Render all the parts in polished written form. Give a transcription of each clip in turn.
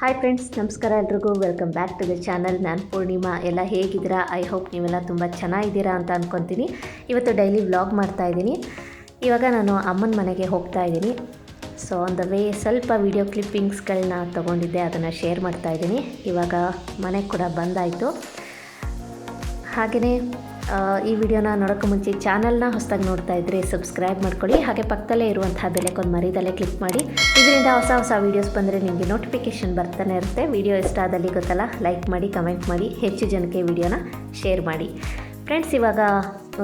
Hi friends, ನಮಸ್ಕಾರ ಎಲ್ರಿಗೂ. Welcome back to the channel. ನಾನು ಪೂರ್ಣಿಮಾ. ಎಲ್ಲ ಹೇಗಿದ್ದೀರಾ? ಐ ಹೋಪ್ ನೀವೆಲ್ಲ ತುಂಬ ಚೆನ್ನಾಗಿದ್ದೀರಾ ಅಂತ ಅಂದ್ಕೊತೀನಿ. ಇವತ್ತು ಡೈಲಿ ವ್ಲಾಗ್ ಮಾಡ್ತಾಯಿದ್ದೀನಿ. ಇವಾಗ ನಾನು ಅಮ್ಮನ ಮನೆಗೆ ಹೋಗ್ತಾ ಇದ್ದೀನಿ. ಸೊ ಆನ್ ದ ವೇ ಸ್ವಲ್ಪ ವಿಡಿಯೋ ಕ್ಲಿಪ್ಪಿಂಗ್ಸ್ಗಳನ್ನ ತೊಗೊಂಡಿದ್ದೆ, ಅದನ್ನು ಶೇರ್ ಮಾಡ್ತಾಯಿದ್ದೀನಿ. ಇವಾಗ ಮನೆಗೆ ಕೂಡ ಬಂದಾಯಿತು. ಹಾಗೆಯೇ ಈ ವಿಡಿಯೋನ ನೋಡೋಕ್ಕೆ ಮುಂಚೆ ಚಾನಲ್ನ ಹೊಸದಾಗಿ ನೋಡ್ತಾ ಇದ್ದರೆ ಸಬ್ಸ್ಕ್ರೈಬ್ ಮಾಡ್ಕೊಳ್ಳಿ. ಹಾಗೆ ಪಕ್ಕದಲ್ಲೇ ಇರುವಂಥ ಬೆಲೆಕೊಂದು ಮರಿದಲ್ಲೇ ಕ್ಲಿಕ್ ಮಾಡಿ. ಇದರಿಂದ ಹೊಸ ವೀಡಿಯೋಸ್ ಬಂದರೆ ನಿಮಗೆ ನೋಟಿಫಿಕೇಷನ್ ಬರ್ತಾನೆ ಇರುತ್ತೆ. ವಿಡಿಯೋ ಇಷ್ಟ ಆದಲ್ಲಿ ಗೊತ್ತಲ್ಲ, ಲೈಕ್ ಮಾಡಿ, ಕಮೆಂಟ್ ಮಾಡಿ, ಹೆಚ್ಚು ಜನಕ್ಕೆ ವಿಡಿಯೋನ ಶೇರ್ ಮಾಡಿ. ಫ್ರೆಂಡ್ಸ್, ಇವಾಗ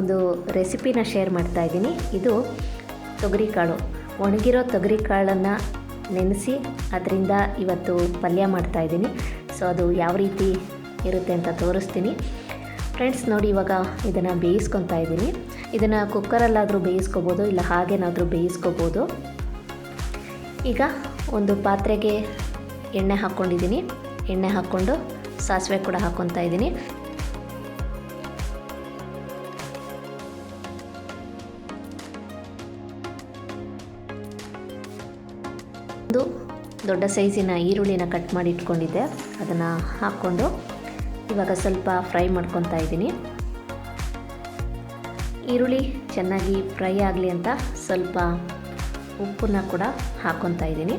ಒಂದು ರೆಸಿಪಿನ ಶೇರ್ ಮಾಡ್ತಾ ಇದ್ದೀನಿ. ಇದು ತೊಗರಿಕಾಳು, ಒಣಗಿರೋ ತೊಗರಿಕಾಳನ್ನು ನೆನೆಸಿ ಅದರಿಂದ ಇವತ್ತು ಪಲ್ಯ ಮಾಡ್ತಾಯಿದ್ದೀನಿ. ಸೊ ಅದು ಯಾವ ರೀತಿ ಇರುತ್ತೆ ಅಂತ ತೋರಿಸ್ತೀನಿ. ಫ್ರೆಂಡ್ಸ್ ನೋಡಿ, ಇವಾಗ ಇದನ್ನು ಬೇಯಿಸ್ಕೊತಾ ಇದ್ದೀನಿ. ಇದನ್ನು ಕುಕ್ಕರಲ್ಲಾದರೂ ಬೇಯಿಸ್ಕೋಬೋದು, ಇಲ್ಲ ಹಾಗೇನಾದರೂ ಬೇಯಿಸ್ಕೋಬೋದು. ಈಗ ಒಂದು ಪಾತ್ರೆಗೆ ಎಣ್ಣೆ ಹಾಕ್ಕೊಂಡಿದ್ದೀನಿ. ಎಣ್ಣೆ ಹಾಕ್ಕೊಂಡು ಸಾಸಿವೆ ಕೂಡ ಹಾಕ್ಕೊತಾ ಇದ್ದೀನಿ. ಒಂದು ದೊಡ್ಡ ಸೈಜಿನ ಈರುಳ್ಳಿನ ಕಟ್ ಮಾಡಿ ಇಟ್ಕೊಂಡಿದ್ದೆ, ಅದನ್ನು ಹಾಕ್ಕೊಂಡು ಇವಾಗ ಸ್ವಲ್ಪ ಫ್ರೈ ಮಾಡ್ಕೊತಾ ಇದ್ದೀನಿ. ಈರುಳ್ಳಿ ಚೆನ್ನಾಗಿ ಫ್ರೈ ಆಗಲಿ ಅಂತ ಸ್ವಲ್ಪ ಉಪ್ಪನ್ನು ಕೂಡ ಹಾಕ್ಕೊತಾ ಇದ್ದೀನಿ.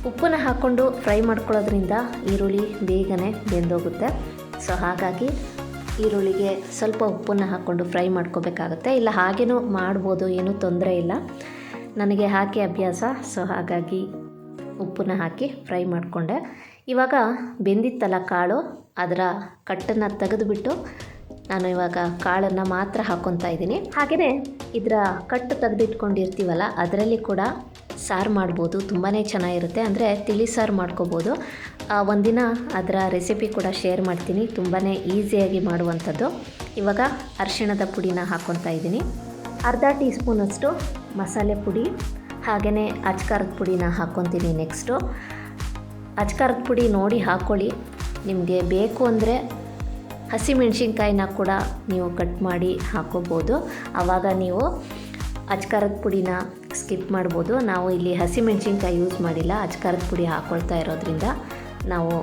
ಉಪ್ಪನ್ನು ಹಾಕ್ಕೊಂಡು ಫ್ರೈ ಮಾಡ್ಕೊಳ್ಳೋದ್ರಿಂದ ಈರುಳ್ಳಿ ಬೇಗನೆ ಬೆಂದೋಗುತ್ತೆ. ಸೊ ಹಾಗಾಗಿ ಈರುಳ್ಳಿಗೆ ಸ್ವಲ್ಪ ಉಪ್ಪನ್ನು ಹಾಕ್ಕೊಂಡು ಫ್ರೈ ಮಾಡ್ಕೋಬೇಕಾಗುತ್ತೆ. ಇಲ್ಲ ಹಾಗೇನೂ ಮಾಡ್ಬೋದು, ಏನೂ ತೊಂದರೆ ಇಲ್ಲ. ನನಗೆ ಹಾಕಿ ಅಭ್ಯಾಸ. ಸೊ ಹಾಗಾಗಿ ಉಪ್ಪನ್ನು ಹಾಕಿ ಫ್ರೈ ಮಾಡಿಕೊಂಡೆ. ಇವಾಗ ಬೆಂದಿತ್ತಲ್ಲ ಕಾಳು, ಅದರ ಕಟ್ಟನ್ನು ತೆಗೆದುಬಿಟ್ಟು ನಾನು ಇವಾಗ ಕಾಳನ್ನು ಮಾತ್ರ ಹಾಕ್ಕೊತಾ ಇದ್ದೀನಿ. ಹಾಗೆಯೇ ಇದರ ಕಟ್ಟು ತೆಗೆದಿಟ್ಕೊಂಡಿರ್ತೀವಲ್ಲ, ಅದರಲ್ಲಿ ಕೂಡ ಸಾರು ಮಾಡ್ಬೋದು, ತುಂಬಾ ಚೆನ್ನಾಗಿರುತ್ತೆ. ಅಂದರೆ ತಿಳಿ ಸಾರು ಮಾಡ್ಕೋಬೋದು. ಒಂದಿನ ಅದರ ರೆಸಿಪಿ ಕೂಡ ಶೇರ್ ಮಾಡ್ತೀನಿ, ತುಂಬಾ ಈಸಿಯಾಗಿ ಮಾಡುವಂಥದ್ದು. ಇವಾಗ ಅರಿಶಿಣದ ಪುಡಿನ ಹಾಕ್ಕೊತಾ ಇದ್ದೀನಿ. ಅರ್ಧ ಟೀ ಸ್ಪೂನಷ್ಟು ಮಸಾಲೆ ಪುಡಿ, ಹಾಗೆಯೇ ಅಚ್ಕಾರದ ಪುಡಿನ ಹಾಕ್ಕೊತೀನಿ. ನೆಕ್ಸ್ಟು ಅಚ್ಕಾರದ ಪುಡಿ ನೋಡಿ ಹಾಕ್ಕೊಳ್ಳಿ. ನಿಮಗೆ ಬೇಕು ಅಂದರೆ ಹಸಿಮೆಣ್ಸಿನ್ಕಾಯಿನ ಕೂಡ ನೀವು ಕಟ್ ಮಾಡಿ ಹಾಕ್ಕೋಬೋದು. ಆವಾಗ ನೀವು ಅಚ್ಕಾರದ ಪುಡಿನ ಸ್ಕಿಪ್ ಮಾಡ್ಬೋದು. ನಾವು ಇಲ್ಲಿ ಹಸಿಮೆಣ್ಸಿನ್ಕಾಯಿ ಯೂಸ್ ಮಾಡಿಲ್ಲ, ಅಚ್ಕಾರದ ಪುಡಿ ಹಾಕ್ಕೊಳ್ತಾ ಇರೋದ್ರಿಂದ ನಾವು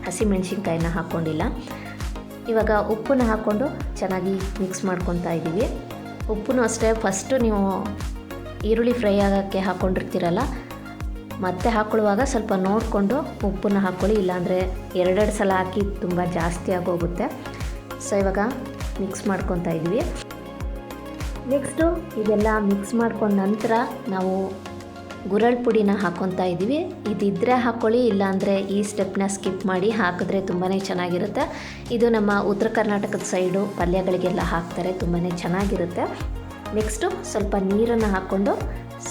ಹಸಿಮೆಣ್ಸಿನ್ಕಾಯಿನ ಹಾಕ್ಕೊಂಡಿಲ್ಲ. ಇವಾಗ ಉಪ್ಪನ್ನ ಹಾಕ್ಕೊಂಡು ಚೆನ್ನಾಗಿ ಮಿಕ್ಸ್ ಮಾಡ್ಕೊತಾ ಇದ್ದೀವಿ. ಉಪ್ಪು ಅಷ್ಟೇ, ಫಸ್ಟು ನೀವು ಈರುಳ್ಳಿ ಫ್ರೈ ಆಗೋಕ್ಕೆ ಹಾಕ್ಕೊಂಡಿರ್ತೀರಲ್ಲ, ಮತ್ತೆ ಹಾಕ್ಕೊಳ್ಳುವಾಗ ಸ್ವಲ್ಪ ನೋಡಿಕೊಂಡು ಉಪ್ಪನ್ನು ಹಾಕ್ಕೊಳ್ಳಿ, ಇಲ್ಲಾಂದರೆ ಎರಡೆರಡು ಸಲ ಹಾಕಿ ತುಂಬ ಜಾಸ್ತಿ ಆಗೋಗುತ್ತೆ. ಸೊ ಇವಾಗ ಮಿಕ್ಸ್ ಮಾಡ್ಕೊತಾ ಇದ್ವಿ. ನೆಕ್ಸ್ಟು ಇದೆಲ್ಲ ಮಿಕ್ಸ್ ಮಾಡ್ಕೊಂಡ ನಂತರ ನಾವು ಗುರಳ್ ಪುಡಿನ ಹಾಕ್ಕೊತಾ ಇದ್ದೀವಿ. ಇದಿದ್ದರೆ ಹಾಕ್ಕೊಳ್ಳಿ, ಇಲ್ಲಾಂದರೆ ಈ ಸ್ಟೆಪ್ನ ಸ್ಕಿಪ್ ಮಾಡಿ. ಹಾಕಿದ್ರೆ ತುಂಬಾ ಚೆನ್ನಾಗಿರುತ್ತೆ. ಇದು ನಮ್ಮ ಉತ್ತರ ಕರ್ನಾಟಕದ ಸೈಡು ಪಲ್ಯಗಳಿಗೆಲ್ಲ ಹಾಕ್ತಾರೆ, ತುಂಬಾ ಚೆನ್ನಾಗಿರುತ್ತೆ. ನೆಕ್ಸ್ಟು ಸ್ವಲ್ಪ ನೀರನ್ನು ಹಾಕ್ಕೊಂಡು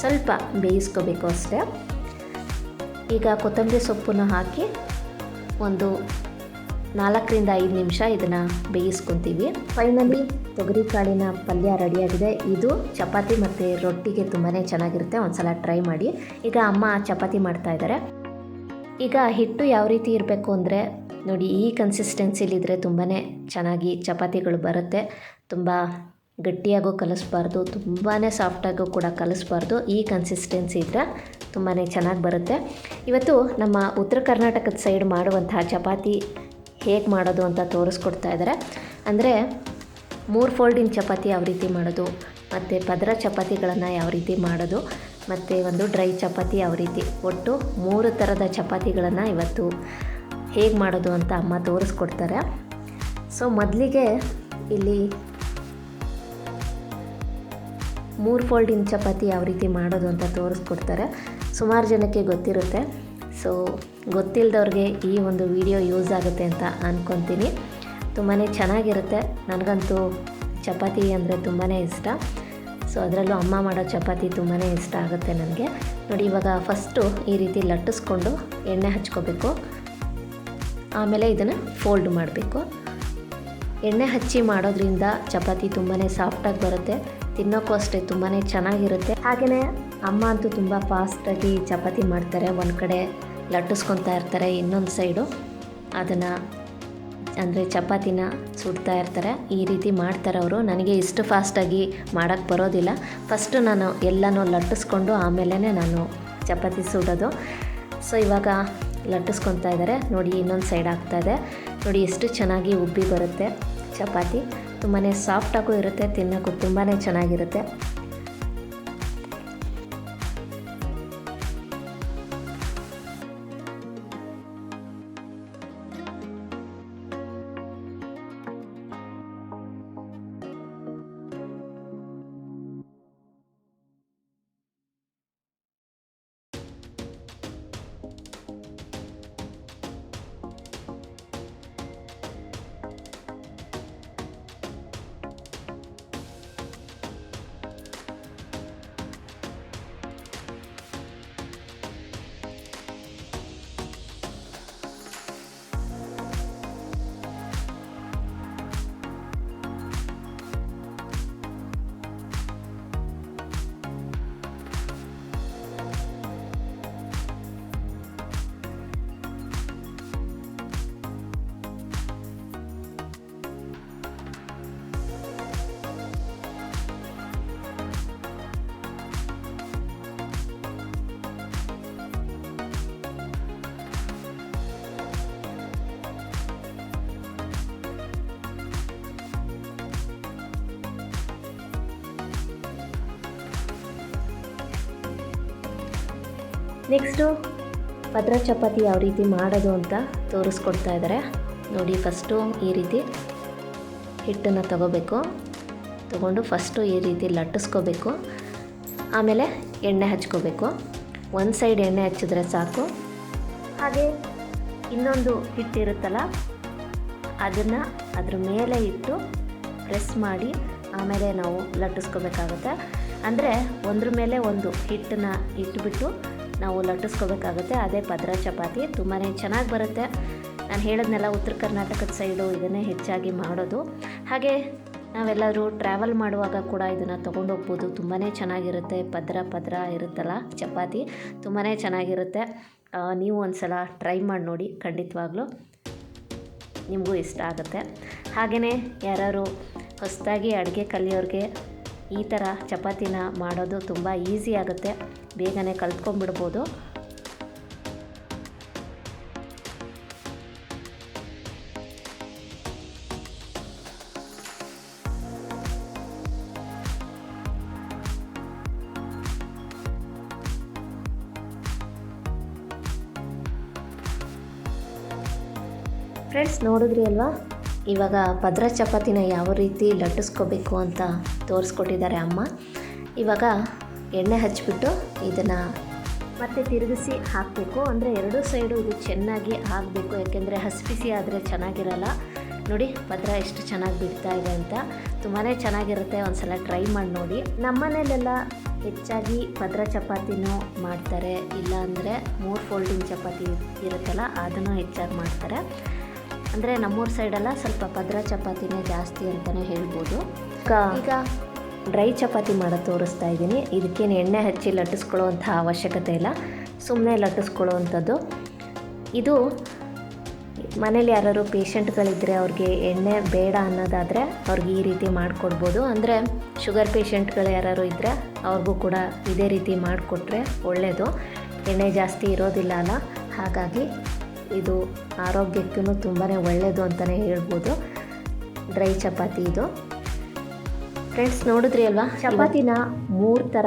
ಸ್ವಲ್ಪ ಬೇಯಿಸ್ಕೋಬೇಕು ಅಷ್ಟೇ. ಈಗ ಕೊತ್ತಂಬರಿ ಸೊಪ್ಪನ್ನು ಹಾಕಿ ಒಂದು 4ರಿಂದ 5 ನಿಮಿಷ ಇದನ್ನು ಬೇಯಿಸ್ಕೊತೀವಿ. ಫೈನಲಿ ತೊಗರಿಕಾಳಿನ ಪಲ್ಯ ರೆಡಿಯಾಗಿದೆ. ಇದು ಚಪಾತಿ ಮತ್ತು ರೊಟ್ಟಿಗೆ ತುಂಬಾ ಚೆನ್ನಾಗಿರುತ್ತೆ. ಒಂದು ಸಲ ಟ್ರೈ ಮಾಡಿ. ಈಗ ಅಮ್ಮ ಚಪಾತಿ ಮಾಡ್ತಾಯಿದ್ದಾರೆ. ಈಗ ಹಿಟ್ಟು ಯಾವ ರೀತಿ ಇರಬೇಕು ಅಂದರೆ ನೋಡಿ, ಈ ಕನ್ಸಿಸ್ಟೆನ್ಸಿಲಿದ್ದರೆ ತುಂಬಾ ಚೆನ್ನಾಗಿ ಚಪಾತಿಗಳು ಬರುತ್ತೆ. ತುಂಬ ಗಟ್ಟಿಯಾಗೂ ಕಲಿಸ್ಬಾರ್ದು, ತುಂಬಾ ಸಾಫ್ಟಾಗೂ ಕೂಡ ಕಲಿಸ್ಬಾರ್ದು. ಈ ಕನ್ಸಿಸ್ಟೆನ್ಸಿ ಇದ್ದರೆ ತುಂಬಾ ಚೆನ್ನಾಗಿ ಬರುತ್ತೆ. ಇವತ್ತು ನಮ್ಮ ಉತ್ತರ ಕರ್ನಾಟಕದ ಸೈಡ್ ಮಾಡುವಂತಹ ಚಪಾತಿ ಹೇಗೆ ಮಾಡೋದು ಅಂತ ತೋರಿಸ್ಕೊಡ್ತಾ ಇದ್ದಾರೆ. ಅಂದರೆ 3 ಫೋಲ್ಡಿನ ಚಪಾತಿ ಯಾವ ರೀತಿ ಮಾಡೋದು, ಮತ್ತು ಪದರ ಚಪಾತಿಗಳನ್ನು ಯಾವ ರೀತಿ ಮಾಡೋದು, ಮತ್ತು ಒಂದು ಡ್ರೈ ಚಪಾತಿ ಯಾವ ರೀತಿ, ಒಟ್ಟು 3 ಥರದ ಚಪಾತಿಗಳನ್ನು ಇವತ್ತು ಹೇಗೆ ಮಾಡೋದು ಅಂತ ಅಮ್ಮ ತೋರಿಸ್ಕೊಡ್ತಾರೆ. ಸೊ ಮೊದಲಿಗೆ ಇಲ್ಲಿ 3 ಫೋಲ್ಡಿನ ಚಪಾತಿ ಯಾವ ರೀತಿ ಮಾಡೋದು ಅಂತ ತೋರಿಸ್ಕೊಡ್ತಾರೆ. ಸುಮಾರು ಜನಕ್ಕೆ ಗೊತ್ತಿರುತ್ತೆ. ಸೊ ಗೊತ್ತಿಲ್ಲದವ್ರಿಗೆ ಈ ಒಂದು ವಿಡಿಯೋ ಯೂಸ್ ಆಗುತ್ತೆ ಅಂತ ಅಂದ್ಕೊತೀನಿ. ತುಂಬಾ ಚೆನ್ನಾಗಿರುತ್ತೆ. ನನಗಂತೂ ಚಪಾತಿ ಅಂದರೆ ತುಂಬಾ ಇಷ್ಟ. ಸೊ ಅದರಲ್ಲೂ ಅಮ್ಮ ಮಾಡೋ ಚಪಾತಿ ತುಂಬಾ ಇಷ್ಟ ಆಗುತ್ತೆ ನನಗೆ. ನೋಡಿ, ಇವಾಗ ಫಸ್ಟು ಈ ರೀತಿ ಲಟ್ಟಿಸ್ಕೊಂಡು ಎಣ್ಣೆ ಹಚ್ಕೋಬೇಕು. ಆಮೇಲೆ ಇದನ್ನು ಫೋಲ್ಡ್ ಮಾಡಬೇಕು. ಎಣ್ಣೆ ಹಚ್ಚಿ ಮಾಡೋದ್ರಿಂದ ಚಪಾತಿ ತುಂಬಾ ಸಾಫ್ಟಾಗಿ ಬರುತ್ತೆ. ತಿನ್ನೋಕ್ಕೂ ಅಷ್ಟೇ ತುಂಬಾ ಚೆನ್ನಾಗಿರುತ್ತೆ. ಹಾಗೆಯೇ ಅಮ್ಮ ಅಂತೂ ತುಂಬ ಫಾಸ್ಟಾಗಿ ಚಪಾತಿ ಮಾಡ್ತಾರೆ. ಒಂದು ಕಡೆ ಲಟ್ಟಿಸ್ಕೊತಾ ಇರ್ತಾರೆ, ಇನ್ನೊಂದು ಸೈಡು ಅದನ್ನು ಅಂದರೆ ಚಪಾತಿನ ಸುಡ್ತಾ ಇರ್ತಾರೆ. ಈ ರೀತಿ ಮಾಡ್ತಾರೆ ಅವರು. ನನಗೆ ಇಷ್ಟು ಫಾಸ್ಟಾಗಿ ಮಾಡೋಕ್ಕೆ ಬರೋದಿಲ್ಲ. ಫಸ್ಟು ನಾನು ಎಲ್ಲನೂ ಲಟ್ಟಿಸ್ಕೊಂಡು ಆಮೇಲೆ ನಾನು ಚಪಾತಿ ಸುಡೋದು. ಸೊ ಇವಾಗ ಲಟ್ಟಿಸ್ಕೊತಾ ಇದ್ದಾರೆ. ನೋಡಿ ಇನ್ನೊಂದು ಸೈಡ್ ಆಗ್ತಾಯಿದೆ. ನೋಡಿ ಎಷ್ಟು ಚೆನ್ನಾಗಿ ಉಬ್ಬಿ ಬರುತ್ತೆ ಚಪಾತಿ. ತುಂಬಾ ಸಾಫ್ಟಾಗೂ ಇರುತ್ತೆ, ತಿನ್ನೋಕ್ಕೂ ತುಂಬಾ ಚೆನ್ನಾಗಿರುತ್ತೆ. ನೆಕ್ಸ್ಟು ಪದ್ರ ಚಪಾತಿ ಯಾವ ರೀತಿ ಮಾಡೋದು ಅಂತ ತೋರಿಸ್ಕೊಡ್ತಾ ಇದ್ದಾರೆ. ನೋಡಿ, ಫಸ್ಟು ಈ ರೀತಿ ಹಿಟ್ಟನ್ನು ತಗೊಂಡು ಫಸ್ಟು ಈ ರೀತಿ ಲಟ್ಟಿಸ್ಕೋಬೇಕು. ಆಮೇಲೆ ಎಣ್ಣೆ ಹಚ್ಕೋಬೇಕು. ಒಂದು ಸೈಡ್ ಎಣ್ಣೆ ಹಚ್ಚಿದ್ರೆ ಸಾಕು. ಹಾಗೆ ಇನ್ನೊಂದು ಹಿಟ್ಟಿರುತ್ತಲ್ಲ, ಅದನ್ನು ಅದ್ರ ಮೇಲೆ ಇಟ್ಟು ಪ್ರೆಸ್ ಮಾಡಿ ಆಮೇಲೆ ನಾವು ಲಟ್ಟಿಸ್ಕೋಬೇಕಾಗುತ್ತೆ. ಅಂದರೆ ಒಂದ್ರ ಮೇಲೆ ಒಂದು ಹಿಟ್ಟನ್ನು ಇಟ್ಬಿಟ್ಟು ನಾವು ಲಟ್ಟಿಸ್ಕೋಬೇಕಾಗುತ್ತೆ. ಅದೇ ಪದ್ರ ಚಪಾತಿ. ತುಂಬಾ ಚೆನ್ನಾಗಿ ಬರುತ್ತೆ. ನಾನು ಹೇಳಿದ್ನೆಲ್ಲ ಉತ್ತರ ಕರ್ನಾಟಕದ ಸೈಡು ಇದನ್ನೇ ಹೆಚ್ಚಾಗಿ ಮಾಡೋದು. ಹಾಗೆ ನಾವೆಲ್ಲರೂ ಟ್ರಾವೆಲ್ ಮಾಡುವಾಗ ಕೂಡ ಇದನ್ನು ತೊಗೊಂಡೋಗ್ಬೋದು. ತುಂಬಾ ಚೆನ್ನಾಗಿರುತ್ತೆ. ಪದ್ರ ಇರುತ್ತಲ್ಲ ಚಪಾತಿ, ತುಂಬಾ ಚೆನ್ನಾಗಿರುತ್ತೆ. ನೀವು ಒಂದು ಸಲ ಟ್ರೈ ಮಾಡಿ ನೋಡಿ, ಖಂಡಿತವಾಗ್ಲೂ ನಿಮಗೂ ಇಷ್ಟ ಆಗುತ್ತೆ. ಹಾಗೆಯೇ ಯಾರು ಹೊಸದಾಗಿ ಅಡುಗೆ ಕಲಿಯೋರಿಗೆ ಈ ಥರ ಚಪಾತಿನ ಮಾಡೋದು ತುಂಬ ಈಸಿ ಆಗುತ್ತೆ. ಬೇಗನೆ ಕಲ್ತ್ಕೊಂಡ್ಬಿಡ್ಬೋದು. ಫ್ರೆಂಡ್ಸ್, ನೋಡಿದ್ರಿ ಅಲ್ವಾ, ಇವಾಗ ಪದ್ರ ಚಪಾತಿನ ಯಾವ ರೀತಿ ಲಟ್ಟಿಸ್ಕೋಬೇಕು ಅಂತ ತೋರಿಸ್ಕೊಟ್ಟಿದ್ದಾರೆ ಅಮ್ಮ. ಇವಾಗ ಎಣ್ಣೆ ಹಚ್ಚಿಬಿಟ್ಟು ಇದನ್ನು ಮತ್ತೆ ತಿರುಗಿಸಿ ಹಾಕಬೇಕು. ಅಂದರೆ ಎರಡೂ ಸೈಡು ಇದು ಚೆನ್ನಾಗಿ ಆಗಬೇಕು. ಯಾಕೆಂದರೆ ಹಸಿಬಿಸಿ ಆದರೆ ಚೆನ್ನಾಗಿರಲ್ಲ. ನೋಡಿ ಪದ್ರ ಎಷ್ಟು ಚೆನ್ನಾಗಿ ಬಿಡ್ತಾ ಇದೆ ಅಂತ. ತುಂಬಾ ಚೆನ್ನಾಗಿರುತ್ತೆ. ಒಂದು ಸಲ ಟ್ರೈ ಮಾಡಿ ನೋಡಿ. ನಮ್ಮನೇಲೆಲ್ಲ ಹೆಚ್ಚಾಗಿ ಪದ್ರ ಚಪಾತಿನೂ ಮಾಡ್ತಾರೆ. ಇಲ್ಲ ಅಂದರೆ 3 ಫೋಲ್ಡಿಂಗ್ ಚಪಾತಿ ಇರುತ್ತಲ್ಲ, ಅದನ್ನು ಹೆಚ್ಚಾಗಿ ಮಾಡ್ತಾರೆ. ಅಂದರೆ ನಮ್ಮೂರ ಸೈಡೆಲ್ಲ ಸ್ವಲ್ಪ ಪದ್ರ ಚಪಾತಿನೇ ಜಾಸ್ತಿ ಅಂತಲೇ ಹೇಳ್ಬೋದು. ಈಗ ಡ್ರೈ ಚಪಾತಿ ಮಾಡೋದು ತೋರಿಸ್ತಾ ಇದ್ದೀನಿ. ಇದಕ್ಕೇನು ಎಣ್ಣೆ ಹಚ್ಚಿ ಲಟ್ಟಿಸ್ಕೊಳ್ಳೋವಂಥ ಅವಶ್ಯಕತೆ ಇಲ್ಲ, ಸುಮ್ಮನೆ ಲಟ್ಟಿಸ್ಕೊಳ್ಳೋವಂಥದ್ದು. ಇದು ಮನೇಲಿ ಯಾರು ಪೇಷಂಟ್ಗಳಿದ್ದರೆ ಅವ್ರಿಗೆ ಎಣ್ಣೆ ಬೇಡ ಅನ್ನೋದಾದರೆ ಅವ್ರಿಗೆ ಈ ರೀತಿ ಮಾಡಿಕೊಡ್ಬೋದು. ಅಂದರೆ ಶುಗರ್ ಪೇಷಂಟ್ಗಳು ಯಾರು ಇದ್ದರೆ ಅವ್ರಿಗೂ ಕೂಡ ಇದೇ ರೀತಿ ಮಾಡಿಕೊಟ್ರೆ ಒಳ್ಳೆಯದು. ಎಣ್ಣೆ ಜಾಸ್ತಿ ಇರೋದಿಲ್ಲ ಅಲ್ಲ, ಹಾಗಾಗಿ ಇದು ಆರೋಗ್ಯಕ್ಕೂ ತುಂಬಾ ಒಳ್ಳೆಯದು ಅಂತಲೇ ಹೇಳ್ಬೋದು ಡ್ರೈ ಚಪಾತಿ ಇದು. ಫ್ರೆಂಡ್ಸ್, ನೋಡಿದ್ರಿ ಅಲ್ವಾ, ಚಪಾತಿನ 3 ಥರ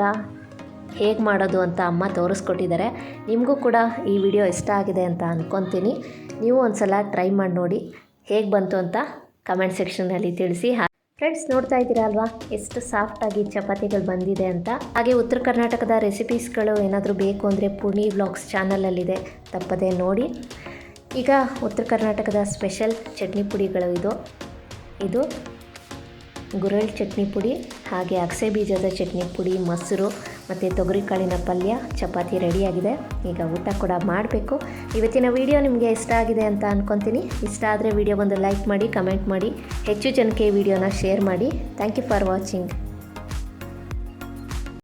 ಹೇಗೆ ಮಾಡೋದು ಅಂತ ಅಮ್ಮ ತೋರಿಸ್ಕೊಟ್ಟಿದ್ದಾರೆ. ನಿಮಗೂ ಕೂಡ ಈ ವಿಡಿಯೋ ಇಷ್ಟ ಆಗಿದೆ ಅಂತ ಅಂದ್ಕೊತೀನಿ. ನೀವು ಒಂದು ಸಲ ಟ್ರೈ ಮಾಡಿ ನೋಡಿ, ಹೇಗೆ ಬಂತು ಅಂತ ಕಮೆಂಟ್ ಸೆಕ್ಷನ್ನಲ್ಲಿ ತಿಳಿಸಿ. ಫ್ರೆಂಡ್ಸ್, ನೋಡ್ತಾ ಇದ್ದೀರಾ ಅಲ್ವಾ ಎಷ್ಟು ಸಾಫ್ಟಾಗಿ ಚಪಾತಿಗಳು ಬಂದಿದೆ ಅಂತ. ಹಾಗೆ ಉತ್ತರ ಕರ್ನಾಟಕದ ರೆಸಿಪೀಸ್ಗಳು ಏನಾದರೂ ಬೇಕು ಅಂದರೆ ಪುಣಿ ವ್ಲಾಗ್ಸ್ ಚಾನಲಲ್ಲಿದೆ, ತಪ್ಪದೆ ನೋಡಿ. ಈಗ ಉತ್ತರ ಕರ್ನಾಟಕದ ಸ್ಪೆಷಲ್ ಚಟ್ನಿ ಪುಡಿಗಳು ಇದು ಗುರೆಳ್ ಚಟ್ನಿ ಪುಡಿ, ಹಾಗೆ ಅಗಸೆ ಬೀಜದ ಚಟ್ನಿ ಪುಡಿ, ಮೊಸರು ಮತ್ತು ತೊಗರಿಕಾಳಿನ ಪಲ್ಯ, ಚಪಾತಿ ರೆಡಿಯಾಗಿದೆ. ಈಗ ಊಟ ಕೂಡ ಮಾಡಬೇಕು. ಇವತ್ತಿನ ವಿಡಿಯೋ ನಿಮಗೆ ಇಷ್ಟ ಆಗಿದೆ ಅಂತ ಅಂದ್ಕೊತೀನಿ. ಇಷ್ಟ ಆದರೆ ವಿಡಿಯೋ ಒಂದು ಲೈಕ್ ಮಾಡಿ, ಕಮೆಂಟ್ ಮಾಡಿ, ಹೆಚ್ಚು ಜನಕ್ಕೆ ಈ ವಿಡಿಯೋನ ಶೇರ್ ಮಾಡಿ. Thank you for watching.